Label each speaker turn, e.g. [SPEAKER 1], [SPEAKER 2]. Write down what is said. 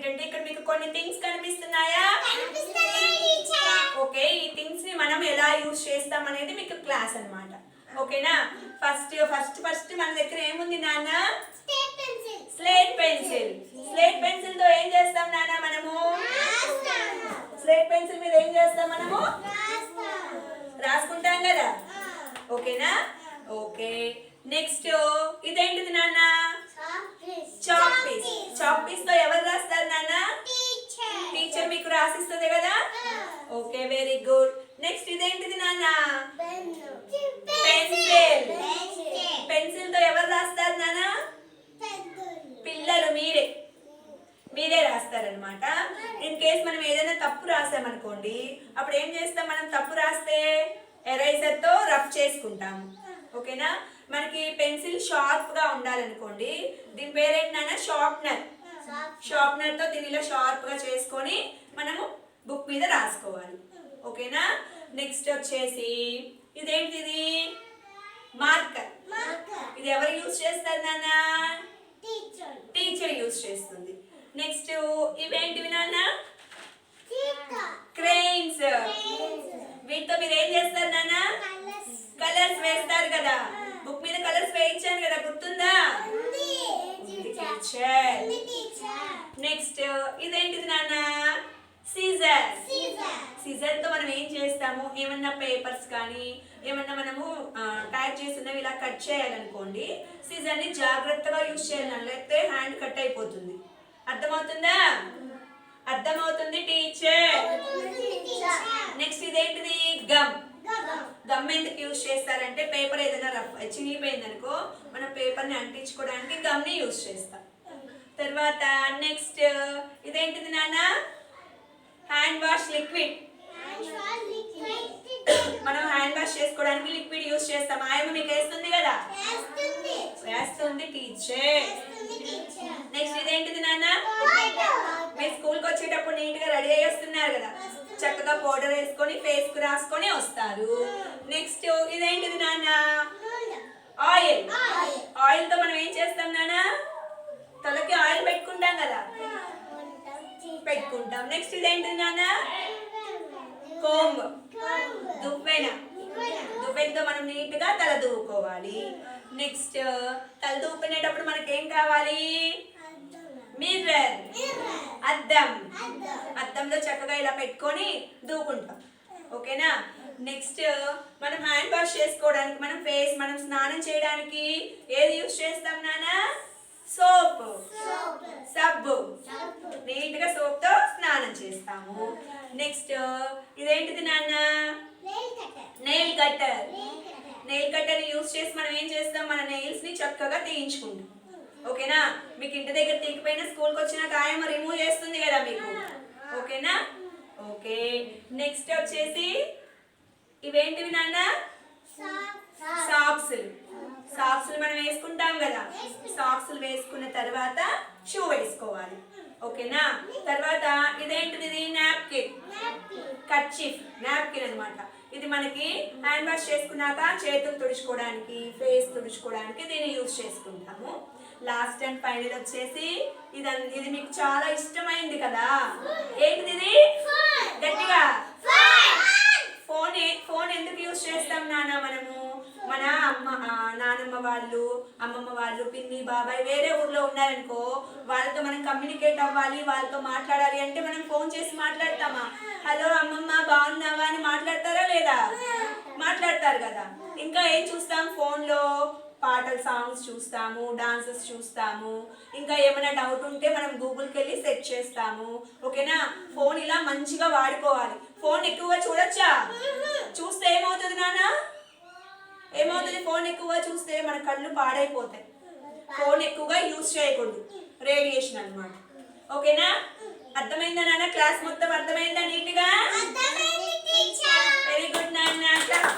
[SPEAKER 1] ఏంటంటే ఇక్కడ మీకు కొన్ని థింగ్స్ కనిపిస్తున్నాయా? ఓకే, ఈ థింగ్స్ ని మనం ఎలా యూజ్ చేస్తాం అనేది మీకు క్లాస్ అన్నమాట. ఓకేనా? ఫస్ట్ మన దగ్గర ఏముంది నాన్న? Slate pencil. స్లేట్ పెన్సిల్ తో ఏం చేస్తాం నాన్న మనము? స్లేట్ పెన్సిల్ మీద ఏం చేస్తాం మనము? రాసుకుంటాం కదా. ఓకేనా? ఓకే, నెక్స్ట్ ఇదేంటిది నాన్న? Chalk piece. చాక్ పీస్ తో ఎవరు రాస్తారు నాన్న? టీచర్ మీకు రాసిస్తుంది కదా. Okay, very good. నెక్స్ట్ ఇదేంటిది నాన్న? పెన్సిల్. పెన్సిల్ తో ఎవరు రాస్తారు నాన్న? పిల్లలు, మీరే రాస్తారనమాట. ఇన్ కేస్ మనం ఏదైనా తప్పు రాసామనుకోండి, అప్పుడు ఏం చేస్తాం? మనం తప్పు రాస్తే ఎరేజర్ తో రఫ్ చేసుకుంటాము. ఓకేనా? మనకి పెన్సిల్ షార్ప్ గా ఉండాలనుకోండి, దీని పేరేంటి నాన్న? షార్ప్నర్. షార్ప్నర్ తో దీనిలో షార్ప్ గా చేసుకొని మనము బుక్ మీద రాసుకోవాలి. ఓకేనా? నెక్స్ట్ వచ్చేసి ఇదేంటిది? మార్కర్. ఇది ఎవరు యూజ్ చేస్తారు నాన్న? టీచర్ యూజ్ చేస్తుంది. నెక్స్ట్ ఇవేంటివి నాన్న? క్రెయిన్స్. వీటితో మీరు ఏం చేస్తారు నాన్న? కలర్స్ వేస్తారు కదా. బుక్ మీద కలర్స్ వేయించాను కదా, గుర్తుందా? నెక్స్ట్ ఇదేంటిది నాన్న? సీజర్. సీజర్ తో మనం ఏం చేస్తాము? ఏమన్నా పేపర్స్ కానీ ఏమన్నా మనము టైప్ చేస్తున్నవి ఇలా కట్ చేయాలనుకోండి, సీజర్ ని జాగ్రత్తగా యూజ్ చేయాలి, లేకపోతే హ్యాండ్ కట్ అయిపోతుంది. అర్థమవుతుందా? అర్థమవుతుంది టీచర్. నెక్స్ట్ ఇదేంటిది? గమ్. గమ్ ఎందుకు యూజ్ చేస్తారంటే పేపర్ ఏదైనా రఫ్ చినిగిపోయింది అనుకో, మనం పేపర్ ని అంటించుకోవడానికి గమ్ ని యూజ్ చేస్తాం. తర్వాత నెక్స్ట్ ఇదేంటిది నాన్న? Hand wash liquid. మనం హ్యాండ్ వాష్ చేసుకోవడానికి లిక్విడ్ యూజ్ చేస్తాం. ఆయమ్మ మీకు వేస్తుంది కదా. వేస్తుంది టీచర్. నెక్స్ట్ ఇదేంటిది నాన్న? మీరు స్కూల్కి వచ్చేటప్పుడు నీట్ గా రెడీ అయ్యి వస్తున్నారు కదా, చక్కగా పౌడర్ వేసుకొని ఫేస్ కు రాసుకొని వస్తారు. నెక్స్ట్ ఇదేంటిది నాన్న? ఆయిల్. ఆయిల్ తో మనం ఏం చేస్తాం నాన్న? తలకి ఆయిల్ పెట్టుకుంటాం కదా, పెట్టుకుంటాం. నెక్స్ట్ ఇదేంటిది నాన్న? కోంబ్. దువ్వెన. దువ్వెనతో మనం నీట్ గా తల దువ్వుకోవాలి. నెక్స్ట్ తల దువ్వుకునేటప్పుడు మనకి ఏం కావాలి? మిర్రర్. అద్దం. అద్దంలో చక్కగా ఇలా పెట్టుకొని దువ్వుకుంటాం. ఓకేనా? నెక్స్ట్ మనం హ్యాండ్ వాష్ చేసుకోవడానికి, మనం స్నానం చేయడానికి ఏది యూజ్ చేస్తాం నాన్న? సోప్. సబ్బు. నీట్ గా సోప్ తో స్నానం చేస్తాము. నెక్స్ట్ ఇదేంటిది నాన్న? Nail cutter. Nail cutter use చేసి మనం ఏం చేస్తాం? మన నెయిల్స్ ని చక్కగా తీయించుకుంటాం. ఓకేనా? మీకు ఇంటి దగ్గర తీకపోయినా స్కూల్కి వచ్చినాక ఆయమ్మ రిమూవ్ చేస్తుంది కదా మీకు. ఓకేనా? ఓకే, నెక్స్ట్ వచ్చేసి ఇవేంటివి నాన్న? సాక్స్. సాక్స్ మనం వేసుకుంటాం కదా. సాక్స్ వేసుకున్న తర్వాత షూ వేసుకోవాలి. ఓకేనా? తర్వాత ఇదేంటిది? నాప్కిన్. కర్చీఫ్. నాప్కిన్ అన్నమాట. ఇది మనకి హ్యాండ్ వాష్ చేసుకున్నాక చేతులు తుడుచుకోవడానికి, ఫేస్ తుడుచుకోవడానికి దీన్ని యూజ్ చేసుకుంటాము. లాస్ట్ అండ్ ఫైనల్ వచ్చేసి ఇది మీకు చాలా ఇష్టమైంది కదా. ఏంటిది? గట్టిగా ఫోన్ ఎందుకు యూజ్ చేస్తాం నాన్న? మనము మన నానమ్మ వాళ్ళు, అమ్మమ్మ వాళ్ళు, పిన్ని, బాబాయ్ వేరే ఊర్లో ఉన్నారనుకో, వాళ్ళతో మనం కమ్యూనికేట్ అవ్వాలి, వాళ్ళతో మాట్లాడాలి అంటే మనం ఫోన్ చేసి మాట్లాడతామా? హలో అమ్మమ్మ బాగున్నావా అని మాట్లాడతారా లేదా? మాట్లాడతారు కదా. ఇంకా ఏం చూస్తాం? ఫోన్లో పాటలు, సాంగ్స్ చూస్తాము, డాన్సెస్ చూస్తాము. ఇంకా ఏమైనా డౌట్ ఉంటే మనం గూగుల్కి వెళ్ళి సెర్చ్ చేస్తాము. ఓకేనా? ఫోన్ ఇలా మంచిగా వాడుకోవాలి. ఫోన్ ఎక్కువగా చూడొచ్చా? చూస్తే ఏమవుతుంది నాన్న? ఏమవుతుంది? ఫోన్ ఎక్కువగా చూస్తే మన కళ్ళు పాడైపోతాయి. ఫోన్ ఎక్కువగా యూజ్ చేయకూడదు, రేడియేషన్ అన్నమాట. ఓకేనా? అర్థమైందా నాన్న? క్లాస్ మొత్తం అర్థమైందా నీట్గా? వెరీ గుడ్ నాన్న. క్లాస్